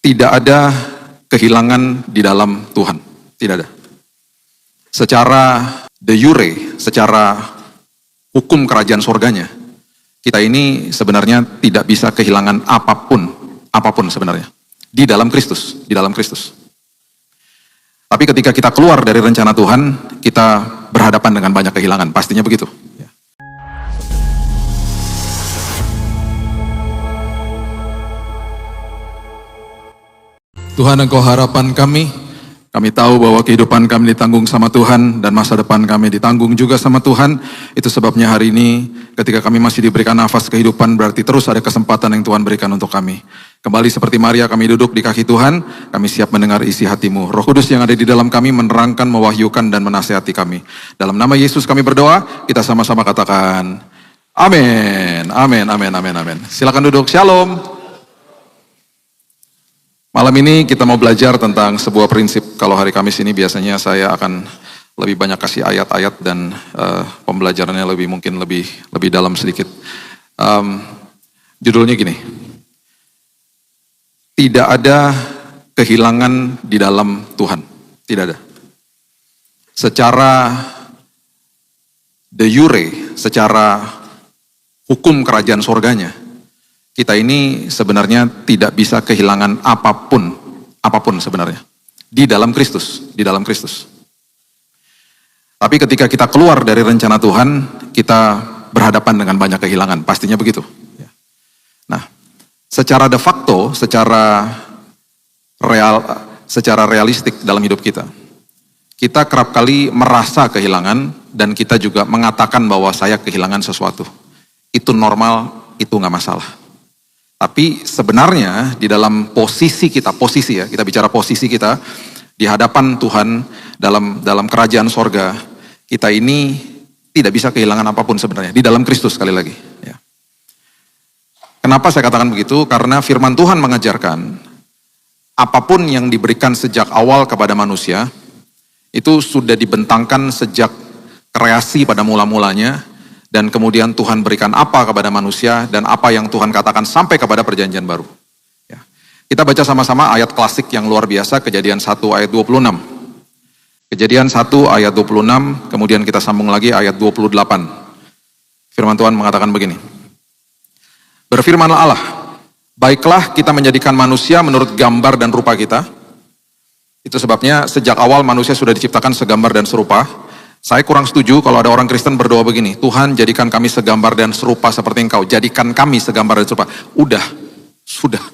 Tidak ada kehilangan di dalam Tuhan. Tidak ada. Secara de jure, secara hukum kerajaan surganya, kita ini sebenarnya tidak bisa kehilangan apapun sebenarnya. Di dalam Kristus, di dalam Kristus. Tapi ketika kita keluar dari rencana Tuhan, kita berhadapan dengan banyak kehilangan, pastinya begitu. Tuhan, Engkau harapan kami. Kami tahu bahwa kehidupan kami ditanggung sama Tuhan dan masa depan kami ditanggung juga sama Tuhan. Itu sebabnya hari ini ketika kami masih diberikan nafas kehidupan, berarti terus ada kesempatan yang Tuhan berikan untuk kami. Kembali seperti Maria, kami duduk di kaki Tuhan, kami siap mendengar isi hati-Mu. Roh Kudus yang ada di dalam kami menerangkan, mewahyukan, dan menasihati kami. Dalam nama Yesus kami berdoa, kita sama-sama katakan amin, amin, amin, amin, amin. Silakan duduk, shalom. Malam ini kita mau belajar tentang sebuah prinsip. Kalau hari Kamis ini biasanya saya akan lebih banyak kasih ayat-ayat dan pembelajarannya mungkin lebih dalam sedikit. Judulnya gini, tidak ada kehilangan di dalam Tuhan. Tidak ada. Secara de jure, secara hukum kerajaan surganya, kita ini sebenarnya tidak bisa kehilangan apapun sebenarnya. Di dalam Kristus, di dalam Kristus. Tapi ketika kita keluar dari rencana Tuhan, kita berhadapan dengan banyak kehilangan, pastinya begitu. Nah, secara de facto, secara realistik dalam hidup kita kerap kali merasa kehilangan dan kita juga mengatakan bahwa saya kehilangan sesuatu. Itu normal, itu nggak masalah. Tapi sebenarnya di dalam posisi kita bicara posisi kita di hadapan Tuhan dalam kerajaan sorga, kita ini tidak bisa kehilangan apapun sebenarnya, di dalam Kristus sekali lagi. Ya. Kenapa saya katakan begitu? Karena firman Tuhan mengajarkan, apapun yang diberikan sejak awal kepada manusia, itu sudah dibentangkan sejak kreasi pada mula-mulanya, dan kemudian Tuhan berikan apa kepada manusia, dan apa yang Tuhan katakan sampai kepada perjanjian baru. Ya. Kita baca sama-sama ayat klasik yang luar biasa, Kejadian 1 ayat 26. Kejadian 1 ayat 26, kemudian kita sambung lagi ayat 28. Firman Tuhan mengatakan begini. Berfirmanlah Allah, baiklah kita menjadikan manusia menurut gambar dan rupa kita. Itu sebabnya sejak awal manusia sudah diciptakan segambar dan serupa. Saya kurang setuju kalau ada orang Kristen berdoa begini, Tuhan jadikan kami segambar dan serupa seperti Engkau, jadikan kami segambar dan serupa. Sudah.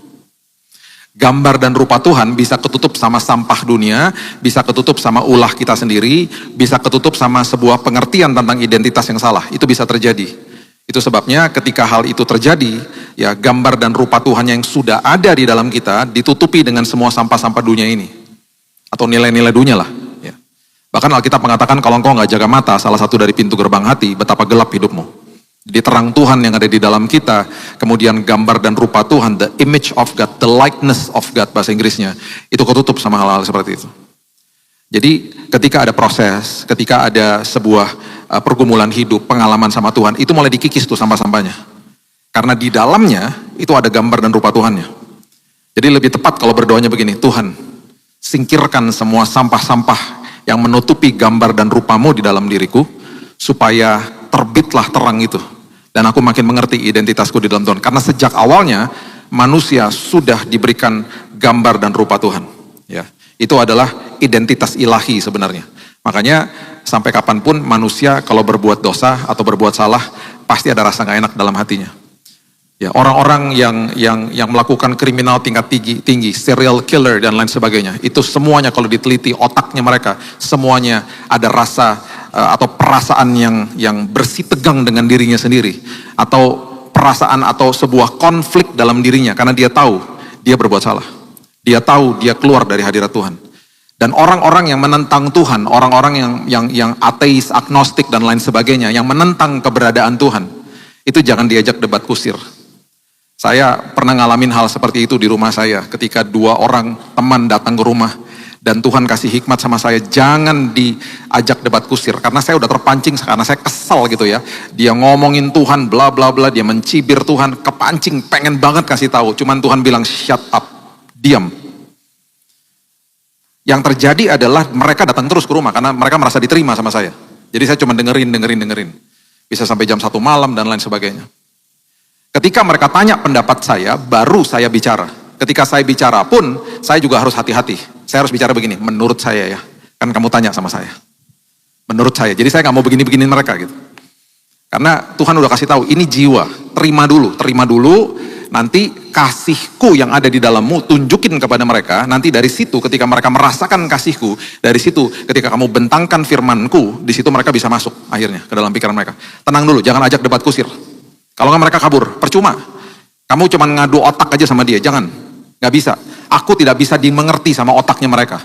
Gambar dan rupa Tuhan bisa ketutup sama sampah dunia, bisa ketutup sama ulah kita sendiri, bisa ketutup sama sebuah pengertian tentang identitas yang salah. Itu bisa terjadi. Itu sebabnya ketika hal itu terjadi, ya gambar dan rupa Tuhan yang sudah ada di dalam kita ditutupi dengan semua sampah-sampah dunia ini. Atau nilai-nilai dunia lah. Bahkan Alkitab mengatakan kalau engkau nggak jaga mata, salah satu dari pintu gerbang hati, betapa gelap hidupmu. Jadi terang Tuhan yang ada di dalam kita, kemudian gambar dan rupa Tuhan, the image of God, the likeness of God bahasa Inggrisnya, itu ketutup sama hal-hal seperti itu. Jadi ketika ada proses, ketika ada sebuah pergumulan hidup, pengalaman sama Tuhan, itu mulai dikikis tuh sampah-sampahnya. Karena di dalamnya itu ada gambar dan rupa Tuhannya. Jadi lebih tepat kalau berdoanya begini, Tuhan singkirkan semua sampah-sampah yang menutupi gambar dan rupamu di dalam diriku, supaya terbitlah terang itu. Dan aku makin mengerti identitasku di dalam Tuhan. Karena sejak awalnya, manusia sudah diberikan gambar dan rupa Tuhan. Ya, itu adalah identitas ilahi sebenarnya. Makanya, sampai kapanpun manusia kalau berbuat dosa atau berbuat salah, pasti ada rasa gak enak dalam hatinya. Ya, orang-orang yang melakukan kriminal tingkat tinggi, serial killer dan lain sebagainya, itu semuanya kalau diteliti otaknya mereka, semuanya ada rasa atau perasaan yang bersih tegang dengan dirinya sendiri, atau perasaan atau sebuah konflik dalam dirinya karena dia tahu dia berbuat salah, dia tahu dia keluar dari hadirat Tuhan. Dan orang-orang yang menentang Tuhan, orang-orang yang ateis, agnostik dan lain sebagainya, yang menentang keberadaan Tuhan, itu jangan diajak debat kusir. Saya pernah ngalamin hal seperti itu di rumah saya ketika dua orang teman datang ke rumah dan Tuhan kasih hikmat sama saya, jangan diajak debat kusir karena saya udah terpancing karena saya kesal gitu ya. Dia ngomongin Tuhan bla bla bla, dia mencibir Tuhan, kepancing pengen banget kasih tahu, cuman Tuhan bilang shut up, diam. Yang terjadi adalah mereka datang terus ke rumah karena mereka merasa diterima sama saya. Jadi saya cuma dengerin. Bisa sampai jam 1 malam dan lain sebagainya. Ketika mereka tanya pendapat saya, baru saya bicara. Ketika saya bicara pun, saya juga harus hati-hati. Saya harus bicara begini, menurut saya ya. Kan kamu tanya sama saya. Menurut saya, jadi saya gak mau begini-beginiin mereka gitu. Karena Tuhan udah kasih tahu, ini jiwa, terima dulu. Nanti kasihku yang ada di dalammu, tunjukin kepada mereka. Nanti dari situ, ketika mereka merasakan kasihku, dari situ, ketika kamu bentangkan firmanku, di situ mereka bisa masuk akhirnya ke dalam pikiran mereka. Tenang dulu, jangan ajak debat kusir. Kalau nggak mereka kabur, percuma. Kamu cuma ngadu otak aja sama dia, jangan. Nggak bisa. Aku tidak bisa dimengerti sama otaknya mereka.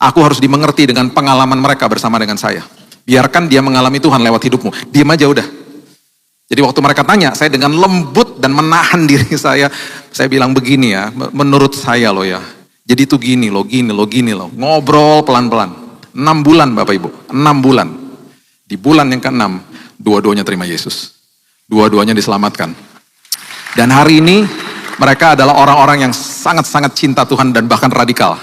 Aku harus dimengerti dengan pengalaman mereka bersama dengan saya. Biarkan dia mengalami Tuhan lewat hidupmu. Diam aja udah. Jadi waktu mereka tanya, saya dengan lembut dan menahan diri saya bilang begini ya, menurut saya loh ya. Jadi itu gini loh. Ngobrol pelan-pelan. 6 bulan Bapak Ibu, 6 bulan. Di bulan yang ke-6, dua-duanya terima Yesus. Dua-duanya diselamatkan. Dan hari ini mereka adalah orang-orang yang sangat-sangat cinta Tuhan dan bahkan radikal.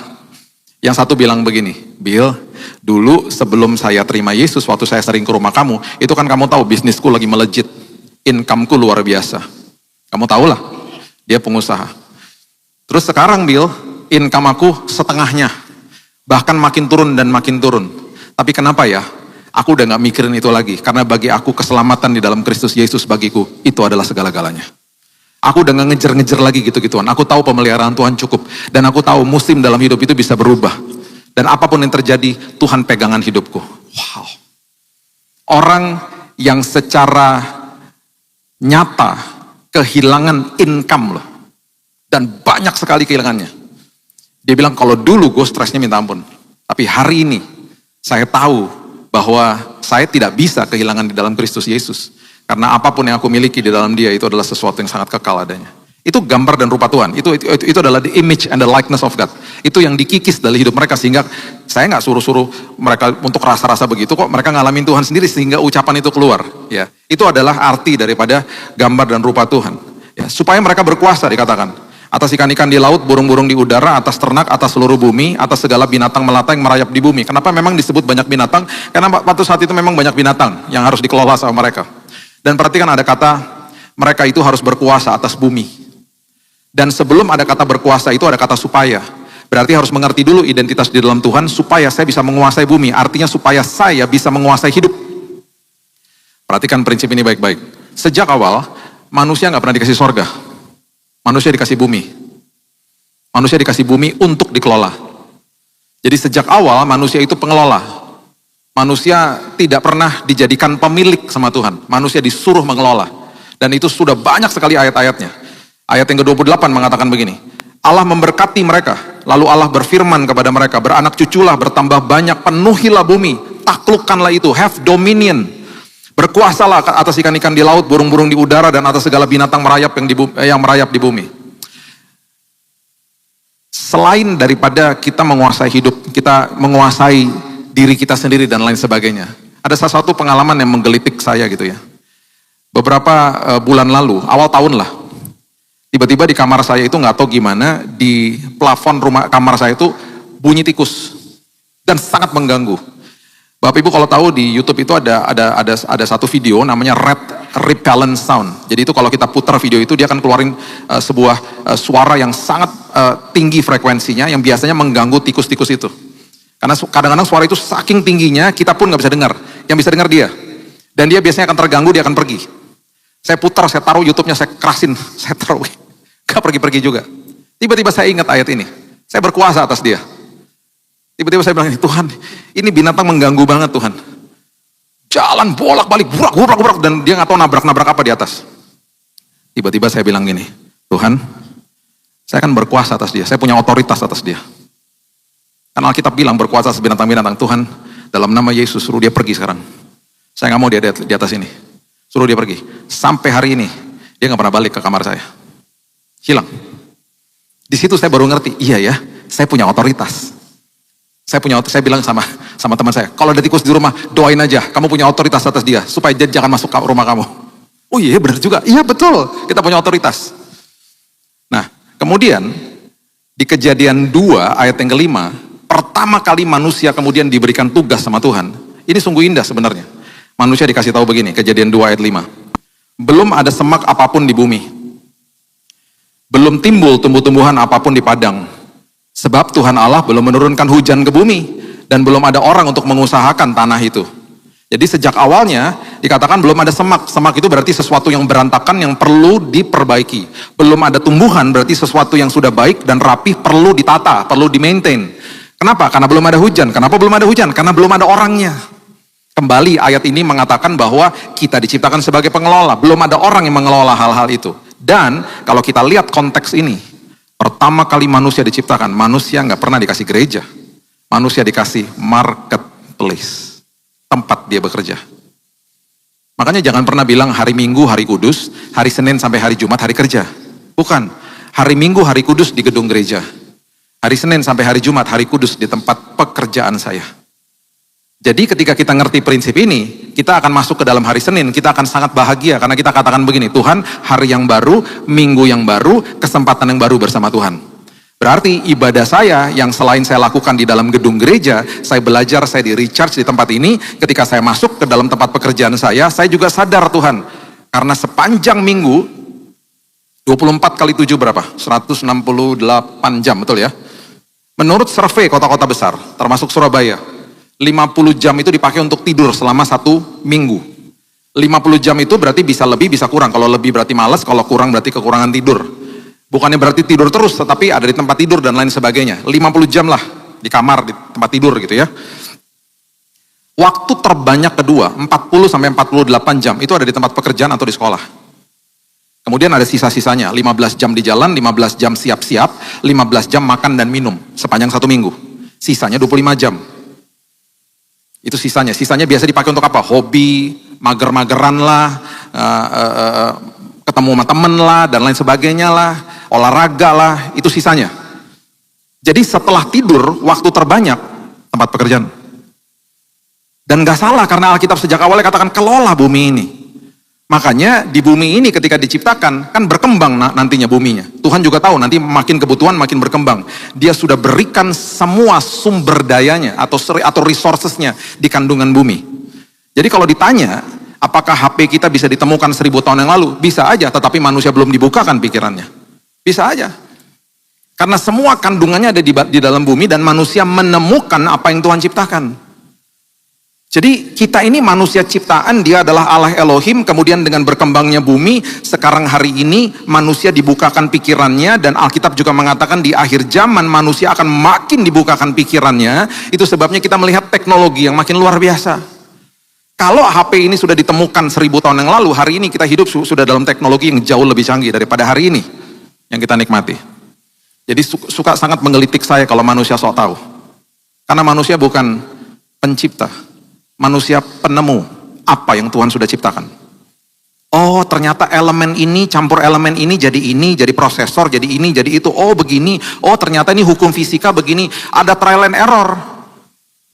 Yang satu bilang begini, Bill, dulu sebelum saya terima Yesus, waktu saya sering ke rumah kamu, itu kan kamu tahu bisnisku lagi melejit. Income-ku luar biasa. Kamu tahu lah, dia pengusaha. Terus sekarang Bill, income aku setengahnya. Bahkan makin turun dan makin turun. Tapi kenapa ya? Aku udah gak mikirin itu lagi. Karena bagi aku keselamatan di dalam Kristus Yesus bagiku, itu adalah segala-galanya. Aku udah gak ngejar-ngejar lagi gitu-gituan. Aku tahu pemeliharaan Tuhan cukup. Dan aku tahu musim dalam hidup itu bisa berubah. Dan apapun yang terjadi, Tuhan pegangan hidupku. Wow. Orang yang secara nyata kehilangan income loh. Dan banyak sekali kehilangannya. Dia bilang kalau dulu gue stresnya minta ampun. Tapi hari ini saya tahu bahwa saya tidak bisa kehilangan di dalam Kristus Yesus. Karena apapun yang aku miliki di dalam dia itu adalah sesuatu yang sangat kekal adanya. Itu gambar dan rupa Tuhan. Itu adalah the image and the likeness of God. Itu yang dikikis dari hidup mereka sehingga saya nggak suruh-suruh mereka untuk rasa-rasa begitu kok. Mereka ngalamin Tuhan sendiri sehingga ucapan itu keluar. Ya, itu adalah arti daripada gambar dan rupa Tuhan. Ya, supaya mereka berkuasa dikatakan. Atas ikan-ikan di laut, burung-burung di udara, atas ternak, atas seluruh bumi, atas segala binatang melata yang merayap di bumi. Kenapa memang disebut banyak binatang? Karena waktu saat itu memang banyak binatang yang harus dikelola sama mereka. Dan perhatikan ada kata, mereka itu harus berkuasa atas bumi. Dan sebelum ada kata berkuasa itu ada kata supaya. Berarti harus mengerti dulu identitas di dalam Tuhan, supaya saya bisa menguasai bumi. Artinya supaya saya bisa menguasai hidup. Perhatikan prinsip ini baik-baik. Sejak awal, manusia nggak pernah dikasih sorga. Manusia dikasih bumi. Manusia dikasih bumi untuk dikelola. Jadi sejak awal manusia itu pengelola. Manusia tidak pernah dijadikan pemilik sama Tuhan. Manusia disuruh mengelola. Dan itu sudah banyak sekali ayat-ayatnya. Ayat yang ke-28 mengatakan begini. Allah memberkati mereka. Lalu Allah berfirman kepada mereka. Beranak cuculah, bertambah banyak, penuhilah bumi. Taklukkanlah itu, have dominion. Berkuasalah atas ikan-ikan di laut, burung-burung di udara, dan atas segala binatang merayap yang merayap di bumi. Selain daripada kita menguasai hidup, kita menguasai diri kita sendiri dan lain sebagainya. Ada satu pengalaman yang menggelitik saya gitu ya. Beberapa bulan lalu, awal tahun lah. Tiba-tiba di kamar saya itu nggak tahu gimana, di plafon rumah kamar saya itu bunyi tikus. Dan sangat mengganggu. Bapak Ibu kalau tahu di YouTube itu ada satu video namanya red repellent sound. Jadi itu kalau kita putar video itu dia akan keluarin sebuah suara yang sangat tinggi frekuensinya yang biasanya mengganggu tikus-tikus itu. Karena kadang-kadang suara itu saking tingginya kita pun nggak bisa dengar. Yang bisa dengar dia. Dan dia biasanya akan terganggu, dia akan pergi. Saya putar, saya taruh YouTube-nya, saya kerasin, saya taruh. Gak pergi-pergi juga. Tiba-tiba saya ingat ayat ini. Saya berkuasa atas dia. Tiba-tiba saya bilang, Tuhan, ini binatang mengganggu banget Tuhan. Jalan bolak-balik, burak, dan dia nggak tahu nabrak-nabrak apa di atas. Tiba-tiba saya bilang gini, Tuhan, saya akan berkuasa atas dia, saya punya otoritas atas dia. Karena Alkitab bilang berkuasa atas binatang-binatang. Tuhan, dalam nama Yesus, suruh dia pergi sekarang. Saya nggak mau dia di atas ini. Suruh dia pergi. Sampai hari ini, dia nggak pernah balik ke kamar saya. Hilang. Di situ saya baru ngerti, iya ya, saya punya otoritas. Saya bilang sama teman saya, kalau ada tikus di rumah, doain aja, kamu punya otoritas atas dia, supaya dia jangan masuk ke rumah kamu. Oh iya benar juga, iya betul, kita punya otoritas. Nah, kemudian di Kejadian 2 ayat yang ke-5, pertama kali manusia kemudian diberikan tugas sama Tuhan, ini sungguh indah sebenarnya. Manusia dikasih tahu begini, Kejadian 2 ayat 5. Belum ada semak apapun di bumi. Belum timbul tumbuh-tumbuhan apapun di padang. Sebab Tuhan Allah belum menurunkan hujan ke bumi. Dan belum ada orang untuk mengusahakan tanah itu. Jadi sejak awalnya dikatakan belum ada semak. Semak itu berarti sesuatu yang berantakan yang perlu diperbaiki. Belum ada tumbuhan berarti sesuatu yang sudah baik dan rapih perlu ditata, perlu di-maintain. Kenapa? Karena belum ada hujan. Kenapa belum ada hujan? Karena belum ada orangnya. Kembali ayat ini mengatakan bahwa kita diciptakan sebagai pengelola. Belum ada orang yang mengelola hal-hal itu. Dan kalau kita lihat konteks ini, pertama kali manusia diciptakan, manusia nggak pernah dikasih gereja. Manusia dikasih marketplace. Tempat dia bekerja. Makanya jangan pernah bilang hari Minggu, hari Kudus, hari Senin sampai hari Jumat, hari kerja. Bukan. Hari Minggu, hari Kudus di gedung gereja. Hari Senin sampai hari Jumat, hari Kudus di tempat pekerjaan saya. Jadi ketika kita ngerti prinsip ini, kita akan masuk ke dalam hari Senin, kita akan sangat bahagia karena kita katakan begini, Tuhan, hari yang baru, minggu yang baru, kesempatan yang baru bersama Tuhan. Berarti ibadah saya yang selain saya lakukan di dalam gedung gereja, saya belajar, saya di recharge di tempat ini, ketika saya masuk ke dalam tempat pekerjaan saya juga sadar Tuhan. Karena sepanjang minggu, 24 kali 7 berapa? 168 jam, betul ya? Menurut survei kota-kota besar, termasuk Surabaya, 50 jam itu dipakai untuk tidur selama 1 minggu. 50 jam itu berarti bisa lebih, bisa kurang. Kalau lebih berarti malas, kalau kurang berarti kekurangan tidur. Bukannya berarti tidur terus, tetapi ada di tempat tidur dan lain sebagainya. 50 jam lah di kamar, di tempat tidur gitu ya. Waktu terbanyak kedua, 40 sampai 48 jam, itu ada di tempat pekerjaan atau di sekolah. Kemudian ada sisa-sisanya, 15 jam di jalan, 15 jam siap-siap, 15 jam makan dan minum sepanjang 1 minggu. Sisanya 25 jam. Itu sisanya. Sisanya biasa dipakai untuk apa? Hobi, mager-mageran lah, ketemu sama temen lah, dan lain sebagainya lah, olahraga lah, itu sisanya. Jadi setelah tidur, waktu terbanyak tempat pekerjaan. Dan gak salah karena Alkitab sejak awalnya katakan kelola bumi ini. Makanya di bumi ini ketika diciptakan, kan berkembang nantinya buminya. Tuhan juga tahu nanti makin kebutuhan makin berkembang. Dia sudah berikan semua sumber dayanya atau resourcesnya di kandungan bumi. Jadi kalau ditanya, apakah HP kita bisa ditemukan 1000 tahun yang lalu? Bisa aja, tetapi manusia belum dibukakan pikirannya. Bisa aja. Karena semua kandungannya ada di dalam bumi dan manusia menemukan apa yang Tuhan ciptakan. Jadi kita ini manusia ciptaan, dia adalah Allah Elohim, kemudian dengan berkembangnya bumi, sekarang hari ini manusia dibukakan pikirannya, dan Alkitab juga mengatakan di akhir zaman manusia akan makin dibukakan pikirannya. Itu sebabnya kita melihat teknologi yang makin luar biasa. Kalau HP ini sudah ditemukan 1000 tahun yang lalu, hari ini kita hidup sudah dalam teknologi yang jauh lebih canggih daripada hari ini yang kita nikmati. Jadi suka sangat menggelitik saya kalau manusia sok tahu. Karena manusia bukan pencipta. Manusia penemu apa yang Tuhan sudah ciptakan. Oh, ternyata elemen ini campur elemen ini, jadi prosesor, jadi ini, jadi itu. Oh, begini. Oh, ternyata ini hukum fisika begini. Ada trial and error.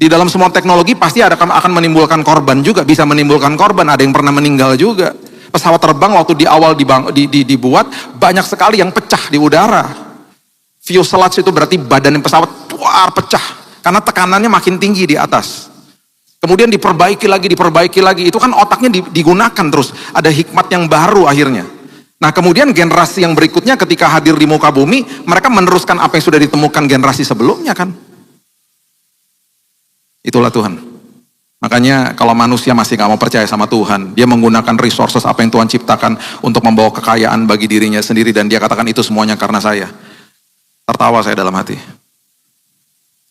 Di dalam semua teknologi pasti akan menimbulkan korban juga, bisa menimbulkan korban. Ada yang pernah meninggal juga. Pesawat terbang waktu di awal dibuat, banyak sekali yang pecah di udara. Fuselage itu berarti badan pesawat pecah. Karena tekanannya makin tinggi di atas. Kemudian diperbaiki lagi, itu kan otaknya digunakan terus, ada hikmat yang baru akhirnya. Nah kemudian generasi yang berikutnya ketika hadir di muka bumi, mereka meneruskan apa yang sudah ditemukan generasi sebelumnya kan. Itulah Tuhan. Makanya kalau manusia masih gak mau percaya sama Tuhan, dia menggunakan resources apa yang Tuhan ciptakan untuk membawa kekayaan bagi dirinya sendiri, dan dia katakan itu semuanya karena saya. Tertawa saya dalam hati.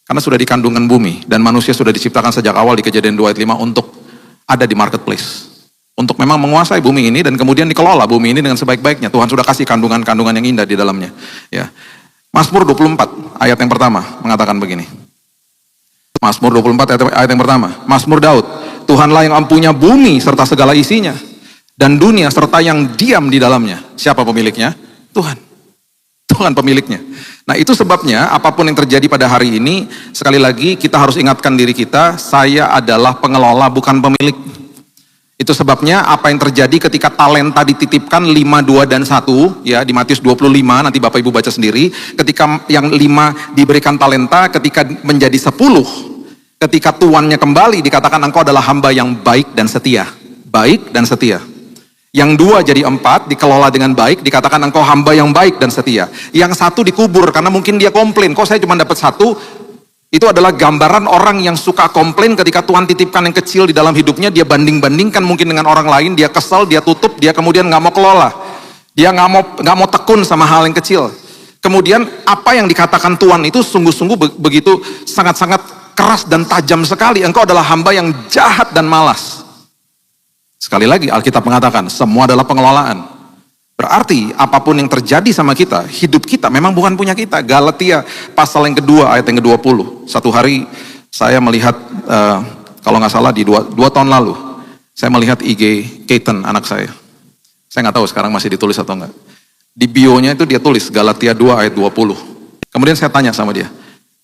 Karena sudah di kandungan bumi, dan manusia sudah diciptakan sejak awal di Kejadian 2 ayat 5 untuk ada di marketplace. Untuk memang menguasai bumi ini dan kemudian dikelola bumi ini dengan sebaik-baiknya. Tuhan sudah kasih kandungan-kandungan yang indah di dalamnya. Ya. Mazmur 24 ayat yang pertama mengatakan begini. Mazmur 24 ayat yang pertama. Mazmur Daud, Tuhanlah yang empunya bumi serta segala isinya, dan dunia serta yang diam di dalamnya. Siapa pemiliknya? Tuhan. Tuhan pemiliknya. Nah itu sebabnya apapun yang terjadi pada hari ini, sekali lagi kita harus ingatkan diri kita, saya adalah pengelola bukan pemilik. Itu Itu sebabnya apa yang terjadi ketika talenta dititipkan 5, 2, dan 1, ya di Matius 25, nanti Bapak Ibu baca sendiri, ketika yang 5 diberikan talenta, ketika menjadi 10, ketika tuannya kembali, dikatakan engkau adalah hamba yang baik dan setia. Baik dan setia. Yang 2 jadi 4, dikelola dengan baik, dikatakan engkau hamba yang baik dan setia. Yang 1 dikubur, karena mungkin dia komplain, kok saya cuma dapat 1, itu adalah gambaran orang yang suka komplain ketika Tuhan titipkan yang kecil di dalam hidupnya, dia banding-bandingkan mungkin dengan orang lain, dia kesel, dia tutup, dia kemudian nggak mau kelola, dia nggak mau tekun sama hal yang kecil. Kemudian apa yang dikatakan Tuhan itu sungguh-sungguh begitu sangat-sangat keras dan tajam sekali. Engkau adalah hamba yang jahat dan malas. Sekali lagi Alkitab mengatakan semua adalah pengelolaan. Berarti apapun yang terjadi sama kita, hidup kita memang bukan punya kita. Galatia pasal yang kedua ayat yang ke-20. Satu hari saya melihat, kalau nggak salah di dua tahun lalu, saya melihat IG Keaton, anak saya. Saya nggak tahu sekarang masih ditulis atau enggak. Di bio-nya itu dia tulis Galatia 2 ayat 20. Kemudian saya tanya sama dia,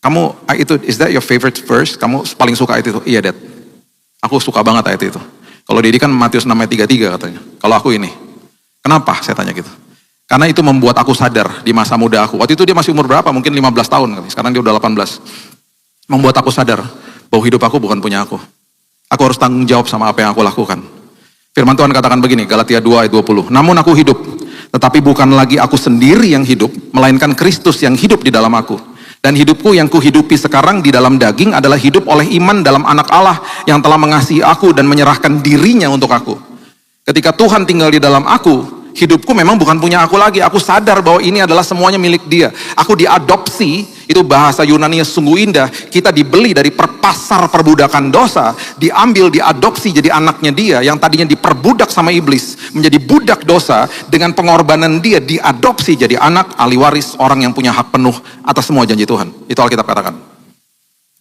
kamu itu, is that your favorite verse? Kamu paling suka ayat itu? Iya, Dad. Aku suka banget ayat itu. Kalau dia kan Matius 6 ayat 33 katanya. Kalau aku ini. Kenapa? Saya tanya gitu. Karena itu membuat aku sadar di masa muda aku. Waktu itu dia masih umur berapa? Mungkin 15 tahun. Sekarang dia udah 18. Membuat aku sadar bahwa hidup aku bukan punya aku. Aku harus tanggung jawab sama apa yang aku lakukan. Firman Tuhan katakan begini, Galatia 2 ayat 20. Namun aku hidup, tetapi bukan lagi aku sendiri yang hidup, melainkan Kristus yang hidup di dalam aku. Dan hidupku yang kuhidupi sekarang di dalam daging adalah hidup oleh iman dalam anak Allah yang telah mengasihi aku dan menyerahkan dirinya untuk aku. Ketika Tuhan tinggal di dalam aku, hidupku memang bukan punya aku lagi. Aku sadar bahwa ini adalah semuanya milik Dia. Aku diadopsi, itu bahasa Yunani sungguh indah. Kita dibeli dari pasar perbudakan dosa, diambil, diadopsi jadi anaknya Dia, yang tadinya diperbudak sama iblis, menjadi budak dosa, dengan pengorbanan Dia, diadopsi jadi anak, ahli waris, orang yang punya hak penuh atas semua janji Tuhan. Itu Alkitab katakan.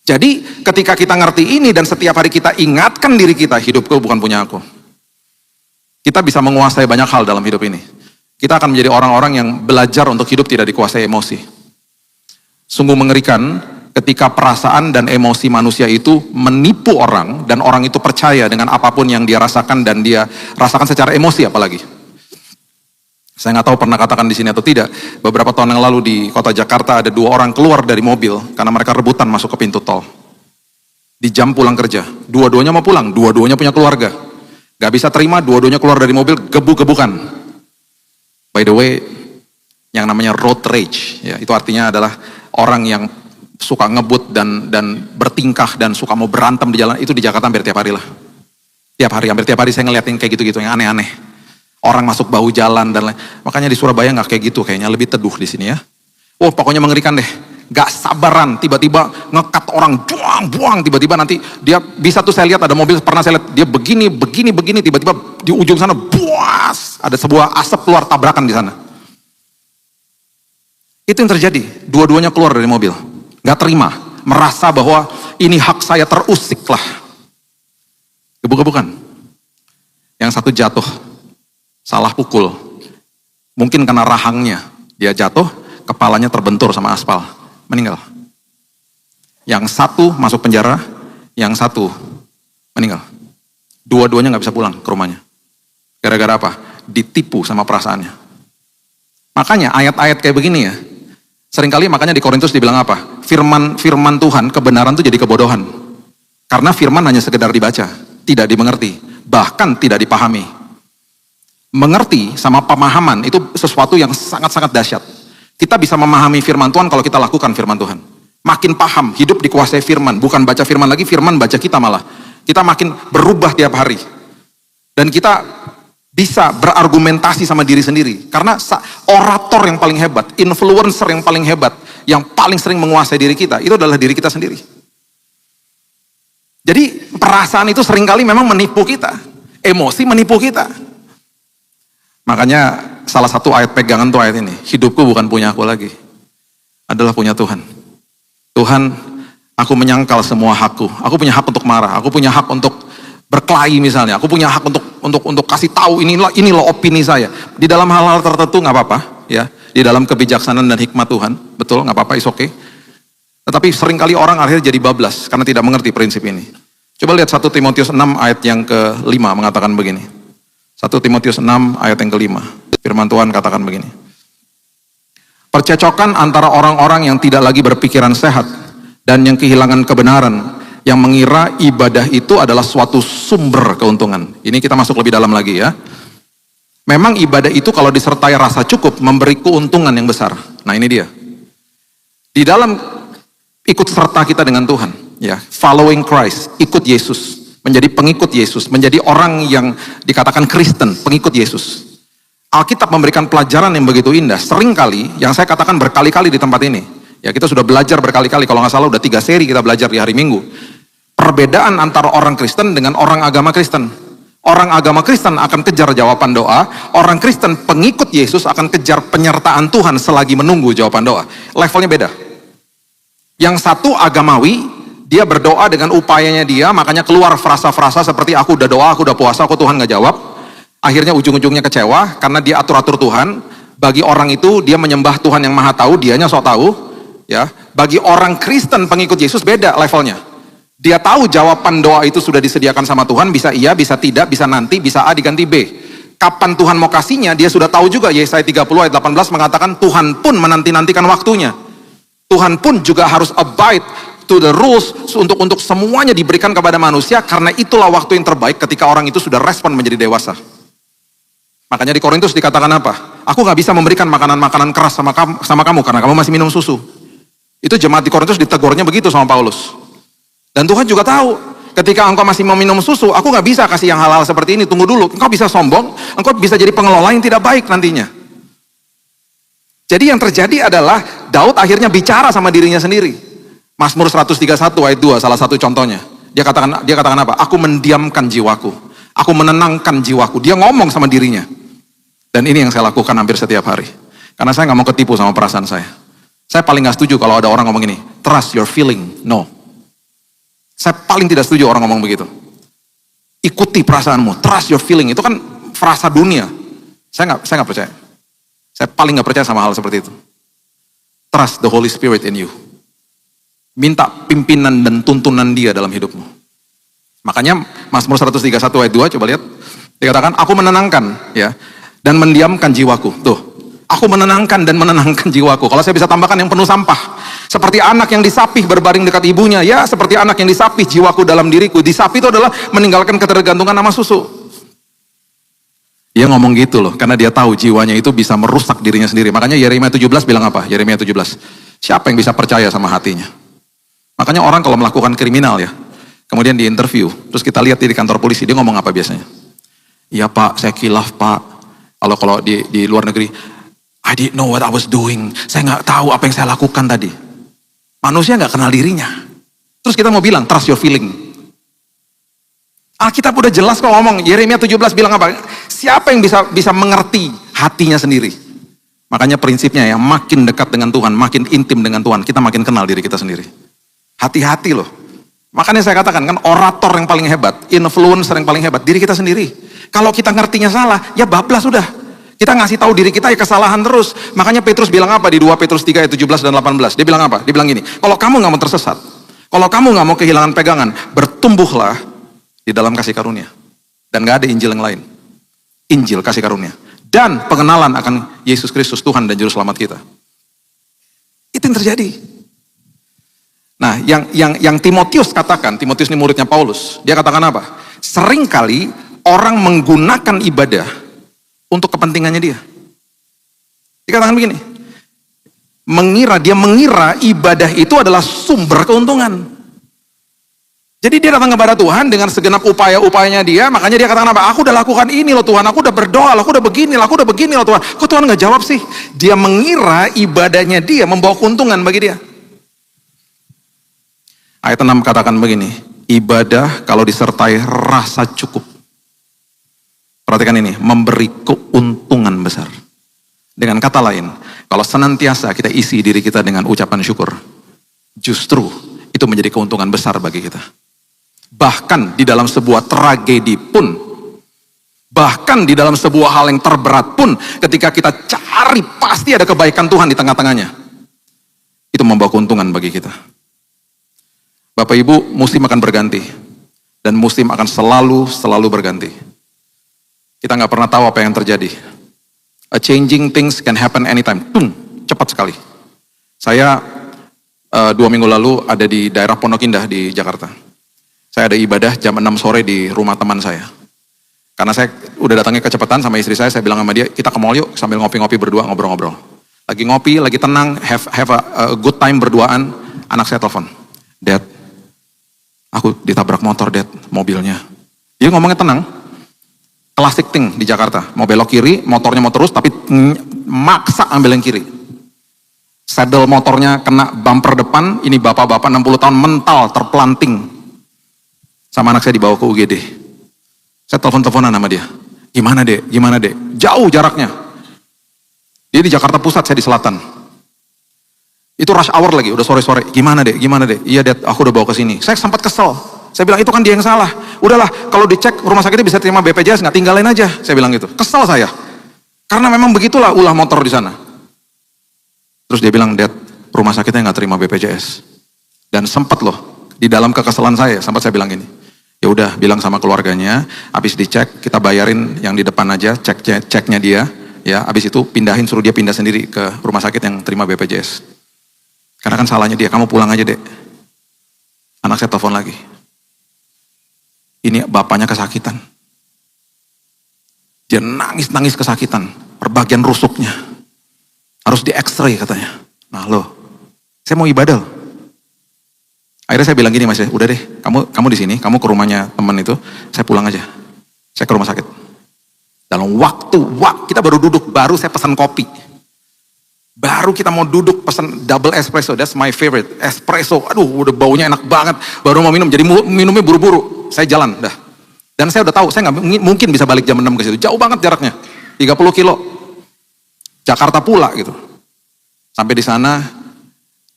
Jadi ketika kita ngerti ini dan setiap hari kita ingatkan diri kita, hidupku bukan punya aku. Kita bisa menguasai banyak hal dalam hidup ini. Kita akan menjadi orang-orang yang belajar untuk hidup tidak dikuasai emosi. Sungguh mengerikan ketika perasaan dan emosi manusia itu menipu orang, dan orang itu percaya dengan apapun yang dia rasakan, dan dia rasakan secara emosi apalagi. Saya nggak tahu pernah katakan di sini atau tidak, beberapa tahun yang lalu di kota Jakarta ada 2 orang keluar dari mobil karena mereka rebutan masuk ke pintu tol. Di jam pulang kerja, dua-duanya mau pulang, dua-duanya punya keluarga. Gak bisa terima, dua-duanya keluar dari mobil, gebuk-gebukan. By the way, yang namanya road rage, ya, itu artinya adalah orang yang suka ngebut dan bertingkah dan suka mau berantem di jalan. Itu di Jakarta hampir tiap hari lah. Hampir tiap hari saya ngeliatin kayak gitu-gitu, yang aneh-aneh. Orang masuk bahu jalan dan lain. Makanya di Surabaya gak kayak gitu, kayaknya lebih teduh di sini ya. Oh, pokoknya mengerikan deh. Gak sabaran, tiba-tiba ngekat orang, buang, tiba-tiba nanti dia bisa tuh, saya lihat ada mobil, pernah saya lihat dia begini, tiba-tiba di ujung sana, buas, ada sebuah asap keluar tabrakan di sana. Itu yang terjadi, dua-duanya keluar dari mobil, gak terima, merasa bahwa ini hak saya terusik lah. Gebuk-gebukan. Yang satu jatuh, salah pukul, mungkin karena rahangnya, dia jatuh, kepalanya terbentur sama aspal. Meninggal. Yang satu masuk penjara, yang satu meninggal. Dua-duanya gak bisa pulang ke rumahnya. Gara-gara apa? Ditipu sama perasaannya. Makanya ayat-ayat kayak begini ya, seringkali makanya di Korintus dibilang apa? Firman Tuhan, kebenaran itu jadi kebodohan. Karena firman hanya sekedar dibaca, tidak dimengerti, bahkan tidak dipahami. Mengerti sama pemahaman itu sesuatu yang sangat-sangat dahsyat. Kita bisa memahami firman Tuhan kalau kita lakukan firman Tuhan. Makin paham, hidup dikuasai firman. Bukan baca firman lagi, firman baca kita malah. Kita makin berubah tiap hari. Dan kita bisa berargumentasi sama diri sendiri. Karena orator yang paling hebat, influencer yang paling hebat, yang paling sering menguasai diri kita, itu adalah diri kita sendiri. Jadi perasaan itu seringkali memang menipu kita. Emosi menipu kita. Makanya salah satu ayat pegangan tuh ayat ini. Hidupku bukan punya aku lagi, adalah punya Tuhan. Tuhan, aku menyangkal semua hakku. Aku punya hak untuk marah. Aku punya hak untuk berkelahi misalnya. Aku punya hak untuk kasih tahu ini loh opini saya. Di dalam hal-hal tertentu nggak apa-apa, ya. Di dalam kebijaksanaan dan hikmat Tuhan, betul, nggak apa-apa, is okay. Tetapi seringkali orang akhirnya jadi bablas karena tidak mengerti prinsip ini. Coba lihat 1 Timotius 6 ayat yang ke-5 mengatakan begini. 1 Timotius 6 ayat yang ke-5. Firman Tuhan katakan begini. Percecokan antara orang-orang yang tidak lagi berpikiran sehat dan yang kehilangan kebenaran, yang mengira ibadah itu adalah suatu sumber keuntungan. Ini kita masuk lebih dalam lagi ya. Memang ibadah itu kalau disertai rasa cukup memberi keuntungan yang besar. Nah ini dia. Di dalam ikut serta kita dengan Tuhan, ya, following Christ, ikut Yesus, menjadi pengikut Yesus, menjadi orang yang dikatakan Kristen, pengikut Yesus. Alkitab memberikan pelajaran yang begitu indah. Seringkali, yang saya katakan berkali-kali di tempat ini, ya kita sudah belajar berkali-kali, kalau nggak salah udah 3 seri kita belajar di hari Minggu. Perbedaan antara orang Kristen dengan orang agama Kristen. Orang agama Kristen akan kejar jawaban doa, orang Kristen pengikut Yesus akan kejar penyertaan Tuhan selagi menunggu jawaban doa. Levelnya beda. Yang satu agamawi, dia berdoa dengan upayanya dia, makanya keluar frasa-frasa seperti aku udah doa, aku udah puasa, aku Tuhan nggak jawab. Akhirnya ujung-ujungnya kecewa karena dia atur-atur Tuhan. Bagi orang itu dia menyembah Tuhan yang maha tahu, dianya sok tahu. Ya, bagi orang Kristen pengikut Yesus beda levelnya. Dia tahu jawaban doa itu sudah disediakan sama Tuhan, bisa iya, bisa tidak, bisa nanti, bisa A diganti B. Kapan Tuhan mau kasihnya, dia sudah tahu juga. Yesaya 30 ayat 18 mengatakan Tuhan pun menanti-nantikan waktunya. Tuhan pun juga harus abide to the rules untuk semuanya diberikan kepada manusia, karena itulah waktu yang terbaik ketika orang itu sudah respon menjadi dewasa. Makanya di Korintus dikatakan apa? Aku gak bisa memberikan makanan-makanan keras sama kamu karena kamu masih minum susu. Itu jemaat di Korintus ditegurnya begitu sama Paulus. Dan Tuhan juga tahu, ketika engkau masih mau minum susu, aku gak bisa kasih yang halal seperti ini, tunggu dulu. Engkau bisa sombong, engkau bisa jadi pengelola yang tidak baik nantinya. Jadi yang terjadi adalah, Daud akhirnya bicara sama dirinya sendiri. Mazmur 131 ayat 2, salah satu contohnya. Dia katakan apa? Aku mendiamkan jiwaku, aku menenangkan jiwaku. Dia ngomong sama dirinya. Dan ini yang saya lakukan hampir setiap hari. Karena saya gak mau ketipu sama perasaan saya. Saya paling gak setuju kalau ada orang ngomong ini, trust your feeling, no. Saya paling tidak setuju orang ngomong begitu. Ikuti perasaanmu, trust your feeling. Itu kan frasa dunia. Saya nggak percaya. Saya paling nggak percaya sama hal seperti itu. Trust the Holy Spirit in you. Minta pimpinan dan tuntunan Dia dalam hidupmu. Makanya Mazmur 131 ayat 2, coba lihat. Dikatakan, aku menenangkan, ya, dan mendiamkan jiwaku. Tuh, aku menenangkan dan menenangkan jiwaku. Kalau saya bisa tambahkan yang penuh sampah. Seperti anak yang disapih berbaring dekat ibunya. Ya, seperti anak yang disapih jiwaku dalam diriku. Disapih itu adalah meninggalkan ketergantungan sama susu. Dia ngomong gitu loh, karena dia tahu jiwanya itu bisa merusak dirinya sendiri. Makanya Yeremia 17 bilang apa? Yeremia 17. Siapa yang bisa percaya sama hatinya? Makanya orang kalau melakukan kriminal ya, kemudian di interview, terus kita lihat di kantor polisi, dia ngomong apa biasanya? Iya Pak, saya kilaf Pak. Kalau di luar negeri, I didn't know what I was doing. Saya nggak tahu apa yang saya lakukan tadi. Manusia nggak kenal dirinya. Terus kita mau bilang, trust your feeling. Alkitab udah jelas kok ngomong. Yeremia 17 bilang apa? Siapa yang bisa mengerti hatinya sendiri? Makanya prinsipnya ya, makin dekat dengan Tuhan, makin intim dengan Tuhan, kita makin kenal diri kita sendiri. Hati-hati loh. Makanya saya katakan kan, orator yang paling hebat, influencer yang paling hebat, diri kita sendiri. Kalau kita ngertinya salah, ya bablas sudah. Kita ngasih tahu diri kita ya kesalahan terus. Makanya Petrus bilang apa di 2 Petrus 3 ayat 17 dan 18? Dia bilang apa? Dia bilang gini, kalau kamu nggak mau tersesat, kalau kamu nggak mau kehilangan pegangan, bertumbuhlah di dalam kasih karunia. Dan nggak ada Injil yang lain. Injil kasih karunia. Dan pengenalan akan Yesus Kristus, Tuhan dan Juru Selamat kita. Itu yang terjadi. Nah, yang Timotius katakan, Timotius ini muridnya Paulus, dia katakan apa? Seringkali orang menggunakan ibadah untuk kepentingannya dia. Dikatakan begini, dia mengira ibadah itu adalah sumber keuntungan. Jadi dia datang kepada Tuhan dengan segenap upaya-upayanya dia, makanya dia katakan apa? Aku udah lakukan ini loh Tuhan, aku udah berdoa, aku udah begini loh Tuhan. Kok Tuhan gak jawab sih? Dia mengira ibadahnya dia membawa keuntungan bagi dia. Ayat 6 katakan begini, ibadah kalau disertai rasa cukup. Perhatikan ini, memberi keuntungan besar. Dengan kata lain, kalau senantiasa kita isi diri kita dengan ucapan syukur, justru itu menjadi keuntungan besar bagi kita. Bahkan di dalam sebuah tragedi pun, bahkan di dalam sebuah hal yang terberat pun, ketika kita cari pasti ada kebaikan Tuhan di tengah-tengahnya. Itu membawa keuntungan bagi kita. Bapak Ibu, musim akan berganti. Dan musim akan selalu berganti. Kita nggak pernah tahu apa yang terjadi. A changing things can happen anytime. Cepat sekali. Saya 2 minggu lalu ada di daerah Pondok Indah di Jakarta. Saya ada ibadah jam 6 sore di rumah teman saya. Karena saya udah datangnya kecepatan sama istri saya bilang sama dia, kita ke mall yuk sambil ngopi-ngopi berdua, ngobrol-ngobrol. Lagi ngopi, lagi tenang, have a good time berduaan, anak saya telepon. Dad, aku ditabrak motor, Dad, mobilnya. Dia ngomongnya tenang. Classic thing di Jakarta. Mau belok kiri, motornya mau terus, tapi maksa ambil yang kiri. Saddle motornya kena bumper depan, ini bapak-bapak 60 tahun mental, terpelanting. Sama anak saya dibawa ke UGD. Saya telepon-teleponan sama dia. Gimana dek? Jauh jaraknya. Dia di Jakarta Pusat, saya di Selatan. Itu rush hour lagi, udah sore-sore. Gimana dek? Iya Dad, aku udah bawa ke sini. Saya sempat kesel. Saya bilang, itu kan dia yang salah. Udahlah, kalau dicek rumah sakitnya bisa terima BPJS, nggak tinggalin aja. Saya bilang gitu. Kesel saya. Karena memang begitulah ulah motor di sana. Terus dia bilang, Dad, rumah sakitnya nggak terima BPJS. Dan sempat loh, di dalam kekesalan saya, sempat saya bilang gini. Ya udah, bilang sama keluarganya, habis dicek, kita bayarin yang di depan aja, ceknya dia. Ya, habis itu pindahin, suruh dia pindah sendiri ke rumah sakit yang terima BPJS. Karena kan salahnya dia, kamu pulang aja dek. Anak saya telepon lagi. Ini bapaknya kesakitan. Dia nangis kesakitan. Perbagian rusuknya. Harus di x-ray katanya. Nah loh, saya mau ibadah. Akhirnya saya bilang gini mas, udah deh, kamu di sini, kamu ke rumahnya teman itu, saya pulang aja. Saya ke rumah sakit. Dalam waktu, kita baru duduk, baru saya pesan kopi. Baru kita mau duduk pesan double espresso, that's my favorite. Espresso, aduh udah baunya enak banget. Baru mau minum, jadi minumnya buru-buru. Saya jalan, dah. Dan saya udah tahu, saya nggak mungkin bisa balik jam 6 ke situ. Jauh banget jaraknya, 30 kilo. Jakarta pula gitu. Sampai di sana,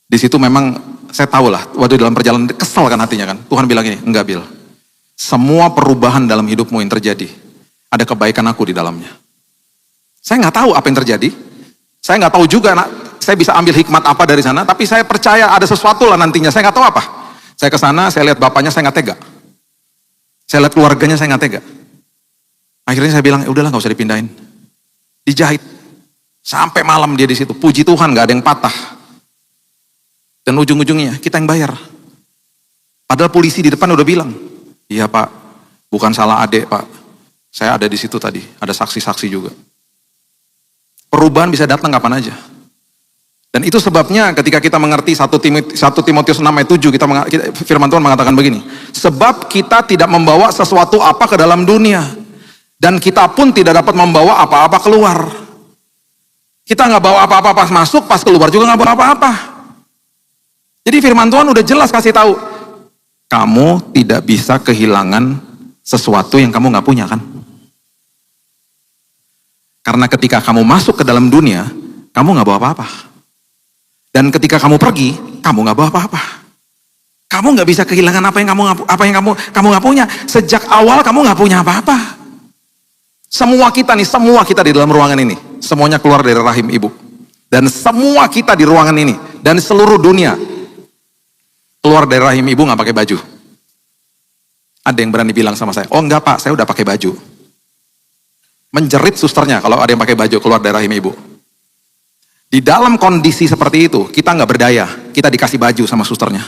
di situ memang saya tahu lah, waktu dalam perjalanan kesel kan hatinya kan. Tuhan bilang gini, enggak Bil. Semua perubahan dalam hidupmu yang terjadi, ada kebaikan aku di dalamnya. Saya nggak tahu apa yang terjadi. Saya nggak tahu juga, saya bisa ambil hikmat apa dari sana, tapi saya percaya ada sesuatu lah nantinya, saya nggak tahu apa. Saya ke sana, saya lihat bapaknya, saya nggak tega. Saya lihat keluarganya, saya nggak tega. Akhirnya saya bilang, udahlah nggak usah dipindahin. Dijahit. Sampai malam dia di situ, puji Tuhan nggak ada yang patah. Dan ujung-ujungnya kita yang bayar. Padahal polisi di depan udah bilang, iya Pak, bukan salah adek Pak. Saya ada di situ tadi, ada saksi-saksi juga. Perubahan bisa datang kapan aja. Dan itu sebabnya ketika kita mengerti 1 Timotius 6 ayat 7, firman Tuhan mengatakan begini. Sebab kita tidak membawa sesuatu apa ke dalam dunia. Dan kita pun tidak dapat membawa apa-apa keluar. Kita nggak bawa apa-apa pas masuk, pas keluar juga nggak bawa apa-apa. Jadi firman Tuhan udah jelas kasih tahu. Kamu tidak bisa kehilangan sesuatu yang kamu nggak punya kan. Karena ketika kamu masuk ke dalam dunia, kamu nggak bawa apa-apa. Dan ketika kamu pergi, kamu nggak bawa apa-apa. Kamu nggak bisa kehilangan apa yang kamu nggak punya. Sejak awal kamu nggak punya apa-apa. Semua kita di dalam ruangan ini, semuanya keluar dari rahim ibu. Dan semua kita di ruangan ini dan seluruh dunia keluar dari rahim ibu nggak pakai baju. Ada yang berani bilang sama saya, oh enggak Pak, saya udah pakai baju. Menjerit susternya kalau ada yang pakai baju keluar dari rahim ibu. Di dalam kondisi seperti itu, kita nggak berdaya. Kita dikasih baju sama susternya.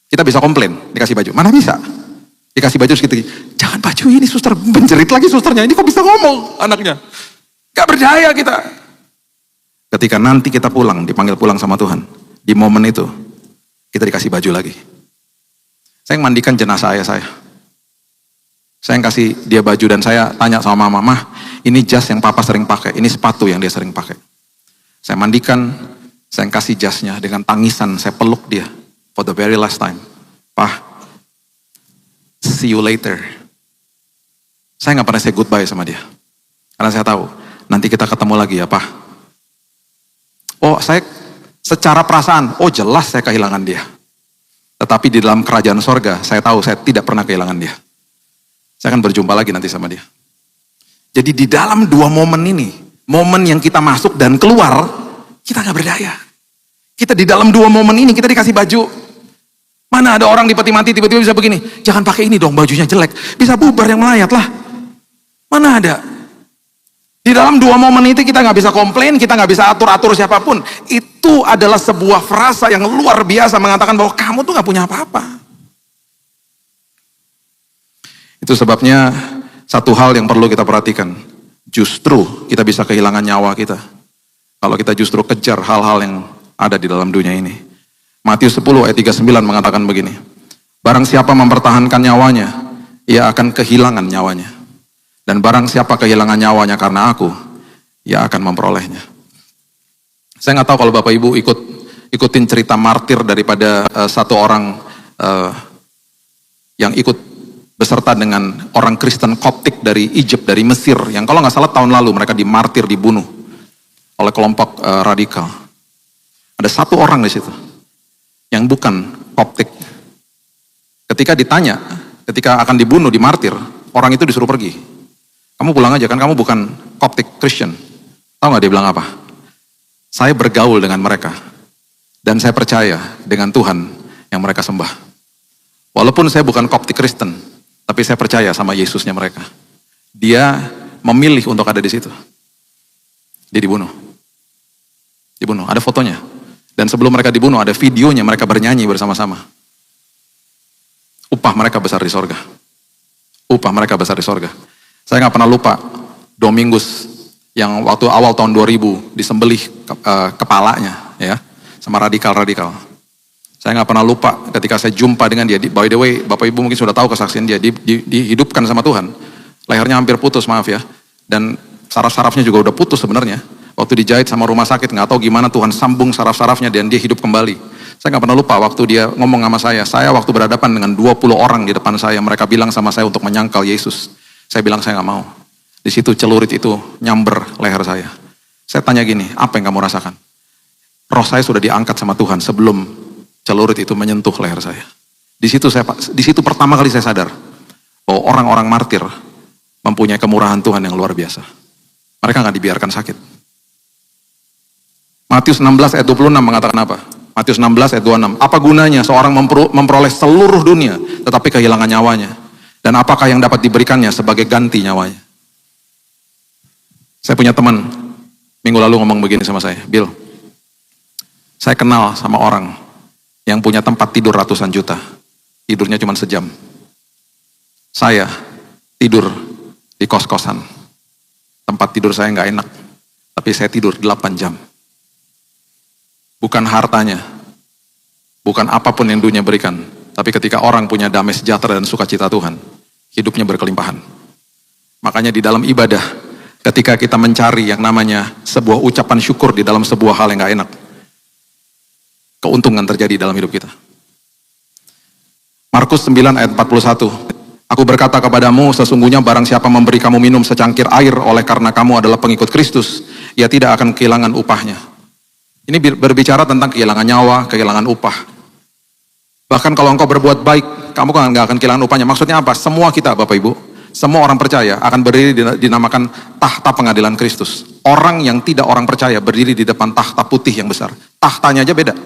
Kita bisa komplain, dikasih baju. Mana bisa? Dikasih baju segitu. Jangan baju ini suster, menjerit lagi susternya. Ini kok bisa ngomong anaknya? Gak berdaya kita. Ketika nanti kita pulang, dipanggil pulang sama Tuhan. Di momen itu, kita dikasih baju lagi. Saya yang mandikan jenazah ayah saya. Saya yang kasih dia baju dan saya tanya sama mama, ini jas yang papa sering pakai, ini sepatu yang dia sering pakai. Saya mandikan, saya yang kasih jasnya dengan tangisan, saya peluk dia for the very last time. Pak, see you later. Saya nggak pernah say goodbye sama dia. Karena saya tahu, nanti kita ketemu lagi ya Pak. Oh saya secara perasaan, oh jelas saya kehilangan dia. Tetapi di dalam kerajaan sorga, saya tahu saya tidak pernah kehilangan dia. Saya akan berjumpa lagi nanti sama dia. Jadi di dalam 2 momen ini, momen yang kita masuk dan keluar, kita nggak berdaya. Kita di dalam 2 momen ini, kita dikasih baju. Mana ada orang di peti mati tiba-tiba bisa begini, jangan pakai ini dong, bajunya jelek. Bisa bubar yang melayat lah. Mana ada? Di dalam 2 momen itu kita nggak bisa komplain, kita nggak bisa atur-atur siapapun. Itu adalah sebuah frasa yang luar biasa mengatakan bahwa kamu tuh nggak punya apa-apa. Itu sebabnya satu hal yang perlu kita perhatikan. Justru kita bisa kehilangan nyawa kita kalau kita justru kejar hal-hal yang ada di dalam dunia ini. Matius 10 ayat 39 mengatakan begini. Barang siapa mempertahankan nyawanya, ia akan kehilangan nyawanya. Dan barang siapa kehilangan nyawanya karena aku, ia akan memperolehnya. Saya nggak tahu kalau Bapak Ibu ikutin cerita martir daripada satu orang yang ikut beserta dengan orang Kristen Koptik dari Egypt, dari Mesir, yang kalau nggak salah tahun lalu mereka dimartir, dibunuh oleh kelompok radikal. Ada satu orang di situ yang bukan Koptik. Ketika ditanya, ketika akan dibunuh, dimartir, orang itu disuruh pergi. Kamu pulang aja, kan kamu bukan Coptic Christian. Tahu nggak dia bilang apa? Saya bergaul dengan mereka. Dan saya percaya dengan Tuhan yang mereka sembah. Walaupun saya bukan Coptic Kristen, tapi saya percaya sama Yesusnya mereka. Dia memilih untuk ada di situ. Dia dibunuh. Dibunuh, ada fotonya. Dan sebelum mereka dibunuh, ada videonya mereka bernyanyi bersama-sama. Upah mereka besar di sorga. Upah mereka besar di sorga. Saya nggak pernah lupa Domingus yang waktu awal tahun 2000 disembelih kepalanya ya sama radikal-radikal. Saya nggak pernah lupa ketika saya jumpa dengan dia. By the way, Bapak Ibu mungkin sudah tahu kesaksian dia. Dihidupkan sama Tuhan. Lehernya hampir putus, maaf ya. Dan saraf-sarafnya juga udah putus sebenarnya. Waktu dijahit sama rumah sakit, nggak tahu gimana Tuhan sambung saraf-sarafnya dan dia hidup kembali. Saya nggak pernah lupa waktu dia ngomong sama saya waktu berhadapan dengan 20 orang di depan saya. Mereka bilang sama saya untuk menyangkal Yesus. Saya bilang saya nggak mau. Di situ celurit itu nyamber leher saya. Saya tanya gini, apa yang kamu rasakan? Roh saya sudah diangkat sama Tuhan sebelum celurit itu menyentuh leher saya. Di situ pertama kali saya sadar bahwa orang-orang martir mempunyai kemurahan Tuhan yang luar biasa. Mereka nggak dibiarkan sakit. Matius 16 ayat 26 mengatakan apa? Matius 16 ayat 26. Apa gunanya seorang memperoleh seluruh dunia tetapi kehilangan nyawanya? Dan apakah yang dapat diberikannya sebagai ganti nyawanya? Saya punya teman, minggu lalu ngomong begini sama saya, Bill, saya kenal sama orang yang punya tempat tidur ratusan juta, tidurnya cuma sejam. Saya tidur di kos-kosan, tempat tidur saya nggak enak, tapi saya tidur 8 jam. Bukan hartanya, bukan apapun yang dunia berikan, tapi ketika orang punya damai sejahtera dan sukacita Tuhan, hidupnya berkelimpahan. Makanya di dalam ibadah, ketika kita mencari yang namanya sebuah ucapan syukur di dalam sebuah hal yang gak enak, keuntungan terjadi dalam hidup kita. Markus 9 ayat 41. Aku berkata kepadamu, sesungguhnya barang siapa memberi kamu minum secangkir air oleh karena kamu adalah pengikut Kristus, ia tidak akan kehilangan upahnya. Ini berbicara tentang kehilangan nyawa, kehilangan upah. Bahkan kalau engkau berbuat baik, kamu kan nggak akan kehilangan upahnya. Maksudnya apa? Semua kita, Bapak Ibu, semua orang percaya akan berdiri dinamakan tahta pengadilan Kristus. Orang yang tidak orang percaya berdiri di depan tahta putih yang besar. Tahtanya aja beda.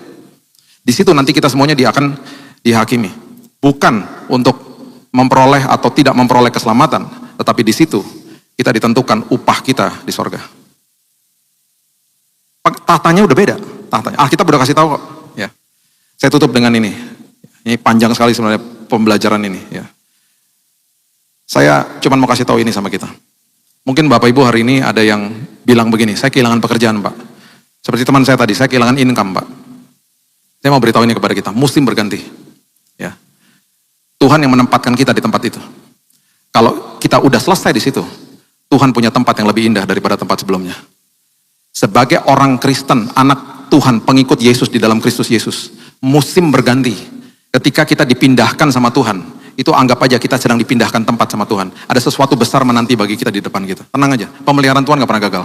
Di situ nanti kita semuanya akan dihakimi. Bukan untuk memperoleh atau tidak memperoleh keselamatan, tetapi di situ kita ditentukan upah kita di sorga. Tahtanya udah beda. Tahtanya. Kita udah kasih tahu kok. Ya. Saya tutup dengan ini. Ini panjang sekali sebenarnya pembelajaran ini. Ya. Saya cuma mau kasih tahu ini sama kita. Mungkin Bapak Ibu hari ini ada yang bilang begini, saya kehilangan pekerjaan Pak. Seperti teman saya tadi, saya kehilangan income Pak. Saya mau beritahu ini kepada kita, musim berganti. Ya. Tuhan yang menempatkan kita di tempat itu. Kalau kita udah selesai di situ, Tuhan punya tempat yang lebih indah daripada tempat sebelumnya. Sebagai orang Kristen, anak Tuhan, pengikut Yesus di dalam Kristus Yesus, musim berganti. Ketika kita dipindahkan sama Tuhan, itu anggap aja kita sedang dipindahkan tempat sama Tuhan. Ada sesuatu besar menanti bagi kita di depan kita. Tenang aja, pemeliharaan Tuhan gak pernah gagal.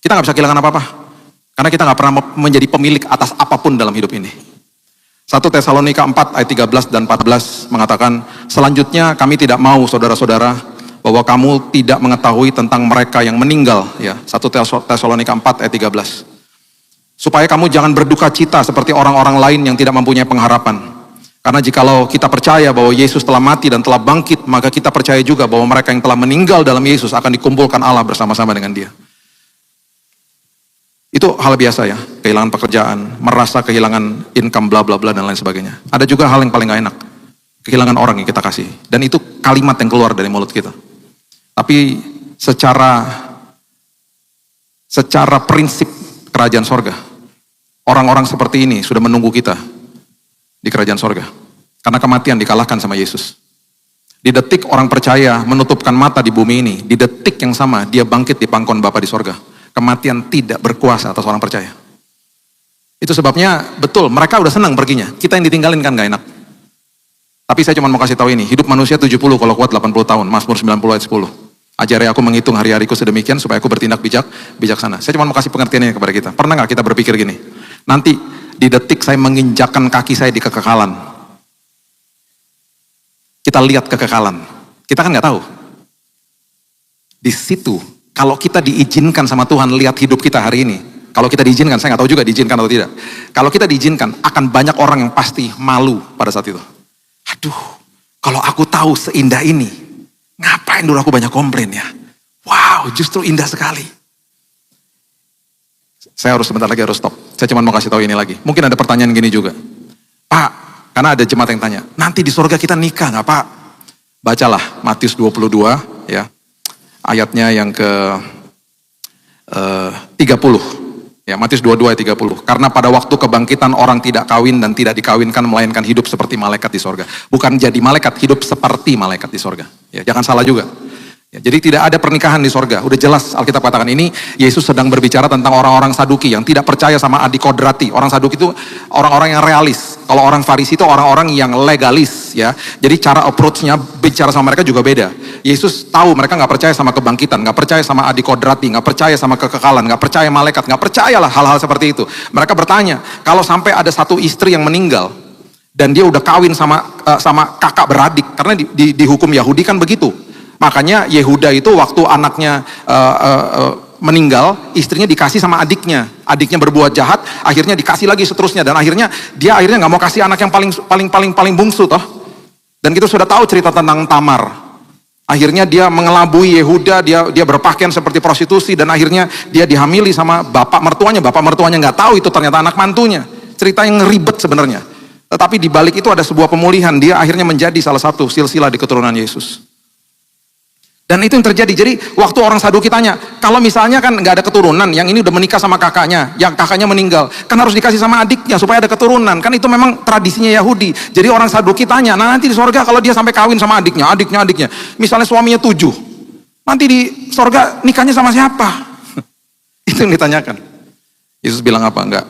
Kita gak bisa kehilangan apa-apa. Karena kita gak pernah menjadi pemilik atas apapun dalam hidup ini. 1 Tesalonika 4 ayat 13 dan 14 mengatakan, selanjutnya kami tidak mau saudara-saudara bahwa kamu tidak mengetahui tentang mereka yang meninggal. Ya, 1 Tesalonika 4 ayat 13. Supaya kamu jangan berduka cita seperti orang-orang lain yang tidak mempunyai pengharapan. Karena jikalau kita percaya bahwa Yesus telah mati dan telah bangkit, maka kita percaya juga bahwa mereka yang telah meninggal dalam Yesus akan dikumpulkan Allah bersama-sama dengan Dia. Itu hal biasa ya, kehilangan pekerjaan, merasa kehilangan income, bla bla bla dan lain sebagainya. Ada juga hal yang paling gak enak, kehilangan orang yang kita kasih. Dan itu kalimat yang keluar dari mulut kita. Tapi secara prinsip kerajaan sorga, orang-orang seperti ini sudah menunggu kita di kerajaan sorga. Karena kematian dikalahkan sama Yesus. Di detik orang percaya menutupkan mata di bumi ini, di detik yang sama dia bangkit di pangkuan Bapa di sorga. Kematian tidak berkuasa atas orang percaya. Itu sebabnya betul mereka udah senang perginya. Kita yang ditinggalin kan gak enak. Tapi saya cuma mau kasih tahu ini, hidup manusia 70 kalau kuat 80 tahun, Mazmur 90 ayat 10. Ajari aku menghitung hari-hariku sedemikian supaya aku bertindak bijaksana. Saya cuma mau kasih pengertiannya kepada kita. Pernah gak kita berpikir gini? Nanti di detik saya menginjakkan kaki saya di kekekalan, kita lihat kekekalan. Kita kan gak tahu. Di situ, kalau kita diizinkan sama Tuhan lihat hidup kita hari ini, kalau kita diizinkan, saya gak tahu juga diizinkan atau tidak. Kalau kita diizinkan, akan banyak orang yang pasti malu pada saat itu. Aduh, kalau aku tahu seindah ini, ngapain dulu aku banyak komplain ya? Wow, justru indah sekali. Saya sebentar lagi harus stop. Saya cuma mau kasih tahu ini lagi. Mungkin ada pertanyaan gini juga. Pak, karena ada jemaat yang tanya, nanti di surga kita nikah nggak Pak? Bacalah Matius 22 ya. Ayatnya yang ke 30. Ya, Matius 22 ayat 30. Karena pada waktu kebangkitan orang tidak kawin dan tidak dikawinkan melainkan hidup seperti malaikat di sorga. Bukan jadi malaikat, hidup seperti malaikat di sorga. Ya, jangan salah juga. Ya, jadi tidak ada pernikahan di sorga. Udah jelas Alkitab katakan ini, Yesus sedang berbicara tentang orang-orang Saduki yang tidak percaya sama adikodrati. Orang Saduki itu orang-orang yang realis. Kalau orang Farisi itu orang-orang yang legalis ya. Jadi cara approach-nya bicara sama mereka juga beda. Yesus tahu mereka gak percaya sama kebangkitan, gak percaya sama adikodrati, gak percaya sama kekekalan, gak percaya malaikat, gak percayalah hal-hal seperti itu. Mereka bertanya, kalau sampai ada satu istri yang meninggal dan dia udah kawin sama kakak beradik, karena di hukum Yahudi kan begitu. Makanya Yehuda itu waktu anaknya meninggal, istrinya dikasih sama adiknya. Adiknya berbuat jahat, akhirnya dikasih lagi seterusnya. Dan akhirnya dia nggak mau kasih anak yang paling bungsu toh. Dan kita sudah tahu cerita tentang Tamar. Akhirnya dia mengelabui Yehuda, dia berpakaian seperti prostitusi. Dan akhirnya dia dihamili sama bapak mertuanya. Bapak mertuanya nggak tahu itu ternyata anak mantunya. Cerita yang ribet sebenarnya. Tetapi di balik itu ada sebuah pemulihan. Dia akhirnya menjadi salah satu silsilah di keturunan Yesus. Dan itu yang terjadi. Jadi waktu orang Saduki tanya, kalau misalnya kan nggak ada keturunan, yang ini udah menikah sama kakaknya, yang kakaknya meninggal, kan harus dikasih sama adiknya supaya ada keturunan. Kan itu memang tradisinya Yahudi. Jadi orang Saduki tanya, nah nanti di sorga kalau dia sampai kawin sama adiknya, misalnya suaminya 7, nanti di sorga nikahnya sama siapa? Itu yang ditanyakan. Yesus bilang apa? Nggak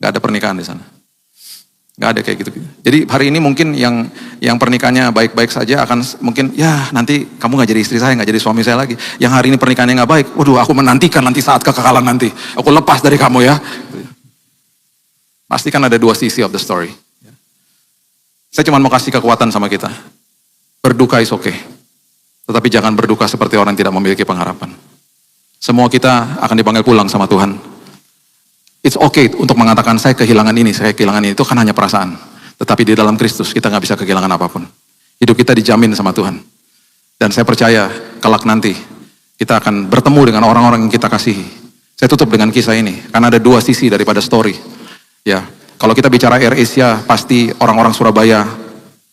ada pernikahan di sana. Nggak ada kayak gitu. Jadi hari ini mungkin yang pernikahannya baik-baik saja akan mungkin ya nanti kamu nggak jadi istri saya, nggak jadi suami saya lagi. Yang hari ini pernikahannya nggak baik, waduh aku menantikan nanti saat kekekalan nanti aku lepas dari kamu ya. Pasti kan ada dua sisi of the story. Saya cuma mau kasih kekuatan sama kita. Berduka is okay, tetapi jangan berduka seperti orang yang tidak memiliki pengharapan. Semua kita akan dipanggil pulang sama Tuhan. It's okay untuk mengatakan saya kehilangan ini, itu kan hanya perasaan. Tetapi di dalam Kristus kita nggak bisa kehilangan apapun. Hidup kita dijamin sama Tuhan. Dan saya percaya kelak nanti kita akan bertemu dengan orang-orang yang kita kasihi. Saya tutup dengan kisah ini karena ada dua sisi daripada story. Ya, kalau kita bicara Air Asia pasti orang-orang Surabaya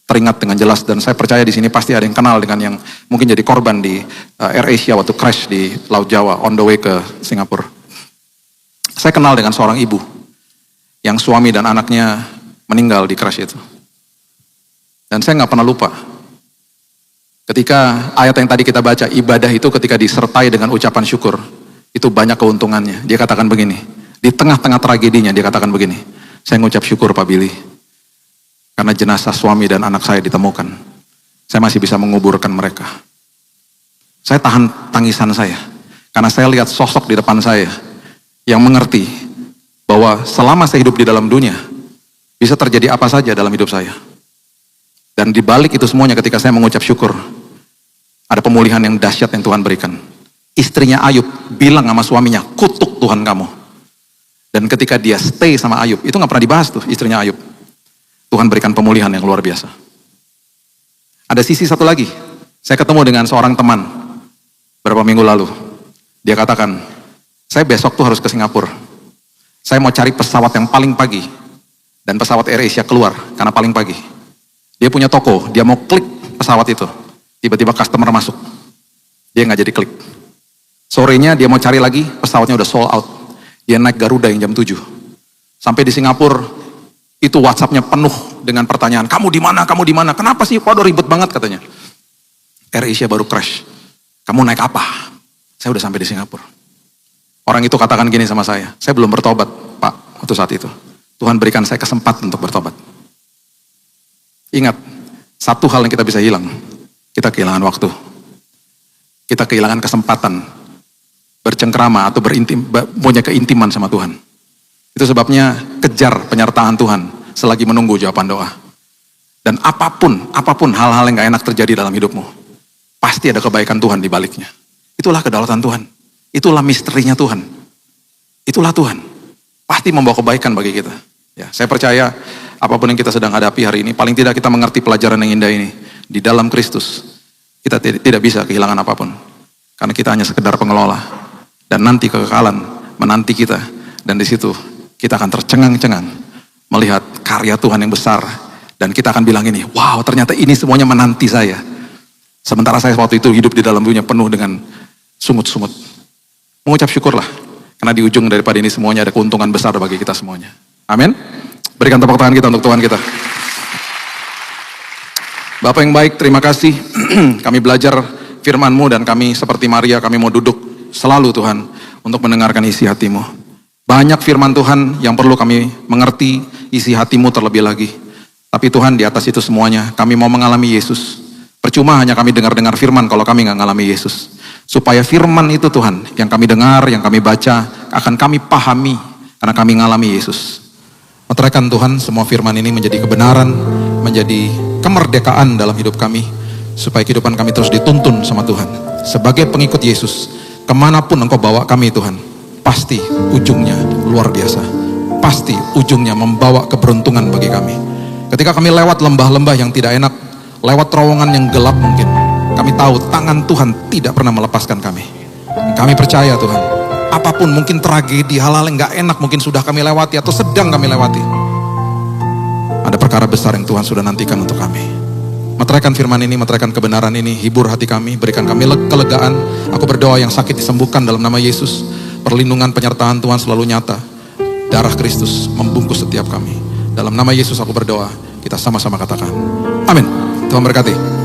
teringat dengan jelas dan saya percaya di sini pasti ada yang kenal dengan yang mungkin jadi korban di Air Asia waktu crash di Laut Jawa on the way ke Singapura. Saya kenal dengan seorang ibu yang suami dan anaknya meninggal di crash itu. Dan saya nggak pernah lupa. Ketika ayat yang tadi kita baca, ibadah itu ketika disertai dengan ucapan syukur, itu banyak keuntungannya. Dia katakan begini, di tengah-tengah tragedinya dia katakan begini, saya ngucap syukur Pak Billy, karena jenazah suami dan anak saya ditemukan. Saya masih bisa menguburkan mereka. Saya tahan tangisan saya, karena saya lihat sosok di depan saya, yang mengerti bahwa selama saya hidup di dalam dunia, bisa terjadi apa saja dalam hidup saya. Dan di balik itu semuanya ketika saya mengucap syukur, ada pemulihan yang dahsyat yang Tuhan berikan. Istrinya Ayub bilang sama suaminya, kutuk Tuhan kamu. Dan ketika dia stay sama Ayub, itu gak pernah dibahas tuh istrinya Ayub. Tuhan berikan pemulihan yang luar biasa. Ada sisi satu lagi, saya ketemu dengan seorang teman beberapa minggu lalu. Dia katakan, saya besok tuh harus ke Singapura. Saya mau cari pesawat yang paling pagi, dan pesawat AirAsia keluar karena paling pagi. Dia punya toko, dia mau klik pesawat itu. Tiba-tiba customer masuk. Dia nggak jadi klik. Sorenya dia mau cari lagi, pesawatnya udah sold out. Dia naik Garuda yang jam 7. Sampai di Singapura, itu WhatsApp-nya penuh dengan pertanyaan, kamu di mana, kamu di mana? Kenapa sih? Waduh ribet banget katanya. AirAsia baru crash. Kamu naik apa? Saya udah sampai di Singapura. Orang itu katakan gini sama saya belum bertobat, Pak, waktu saat itu. Tuhan berikan saya kesempatan untuk bertobat. Ingat, satu hal yang kita bisa hilang, kita kehilangan waktu. Kita kehilangan kesempatan bercengkrama atau punya keintiman sama Tuhan. Itu sebabnya kejar penyertaan Tuhan selagi menunggu jawaban doa. Dan apapun hal-hal yang gak enak terjadi dalam hidupmu, pasti ada kebaikan Tuhan di baliknya. Itulah kedaulatan Tuhan. Itulah misterinya Tuhan. Itulah Tuhan. Pasti membawa kebaikan bagi kita. Ya, saya percaya apapun yang kita sedang hadapi hari ini, paling tidak kita mengerti pelajaran yang indah ini. Di dalam Kristus, kita tidak bisa kehilangan apapun. Karena kita hanya sekedar pengelola. Dan nanti kekekalan menanti kita. Dan di situ kita akan tercengang-cengang melihat karya Tuhan yang besar. Dan kita akan bilang ini, wow ternyata ini semuanya menanti saya. Sementara saya waktu itu hidup di dalam dunia penuh dengan sungut-sungut. Mengucap syukurlah. Karena di ujung daripada ini semuanya ada keuntungan besar bagi kita semuanya. Amin. Berikan tepuk tangan kita untuk Tuhan kita. Bapak yang baik, terima kasih. Kami belajar firman-Mu dan kami seperti Maria, kami mau duduk selalu Tuhan untuk mendengarkan isi hati-Mu. Banyak firman Tuhan yang perlu kami mengerti isi hati-Mu terlebih lagi. Tapi Tuhan di atas itu semuanya kami mau mengalami Yesus. Percuma hanya kami dengar-dengar firman kalau kami nggak mengalami Yesus. Supaya firman itu Tuhan yang kami dengar, yang kami baca akan kami pahami karena kami mengalami Yesus. Meteraikan Tuhan semua firman ini menjadi kebenaran, menjadi kemerdekaan dalam hidup kami. Supaya kehidupan kami terus dituntun sama Tuhan. Sebagai pengikut Yesus, kemanapun Engkau bawa kami Tuhan, pasti ujungnya luar biasa. Pasti ujungnya membawa keberuntungan bagi kami. Ketika kami lewat lembah-lembah yang tidak enak, lewat terowongan yang gelap mungkin, kami tahu tangan Tuhan tidak pernah melepaskan kami. Kami percaya Tuhan, apapun mungkin tragedi, hal-hal yang gak enak mungkin sudah kami lewati atau sedang kami lewati. Ada perkara besar yang Tuhan sudah nantikan untuk kami. Meteraikan firman ini, meteraikan kebenaran ini, hibur hati kami, berikan kami kelegaan. Aku berdoa yang sakit disembuhkan dalam nama Yesus. Perlindungan penyertaan Tuhan selalu nyata. Darah Kristus membungkus setiap kami. Dalam nama Yesus aku berdoa, kita sama-sama katakan. Amin. Tuhan berkati.